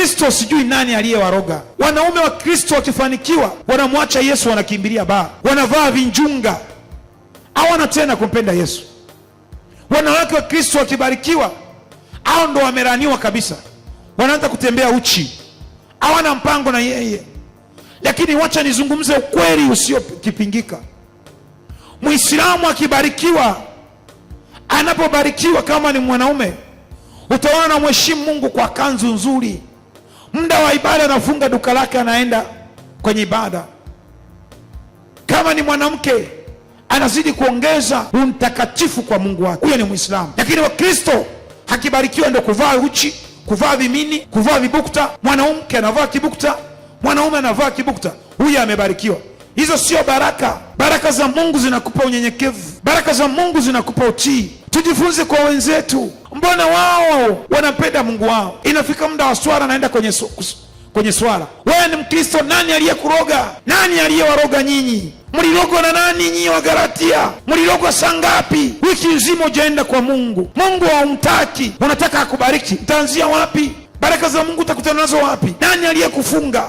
Wakristo sijui nani aliyewaroga. Wanaume wa Kristo wakifanikiwa wanamwacha Yesu, wanakimbilia baa, wanavaa vinjunga, hawana tena kumpenda Yesu. Wanawake wa Kristo wakibarikiwa, hao ndo wameraniwa kabisa, wanaanza kutembea uchi, hawana mpango na yeye. Lakini wacha nizungumze ukweli usiokipingika. Muislamu akibarikiwa, anapobarikiwa kama ni mwanaume, utaona na mheshimu Mungu kwa kanzu nzuri. Muda wa ibada anafunga duka lake, anaenda kwenye ibada. Kama ni mwanamke, anazidi kuongeza umtakatifu kwa Mungu wake. Huyo ni Muislamu. Lakini Wakristo hakibarikiwa ndio kuvaa uchi, kuvaa vimini, kuvaa vibukta. Mwanamke anavaa kibukta, mwanaume anavaa kibukta, huyo amebarikiwa. Hizo sio baraka. Baraka za Mungu zinakupa unyenyekevu, baraka za Mungu zinakupa utii. Tujifunze kwa wenzetu, mbona wao wanapenda Mungu wao. Inafika muda wa swala, naenda kwenye swala. Wewe ni Mkristo, nani aliyekuroga? Nani aliyewaroga nyinyi? Mlirogwa na nani nyinyi wa Galatia? Mlirogwa saa ngapi? Wiki nzima hujaenda kwa Mungu. Mungu haumtaki, unataka akubariki. Utaanzia wapi? Baraka za Mungu utakutana nazo wapi? Nani aliyekufunga?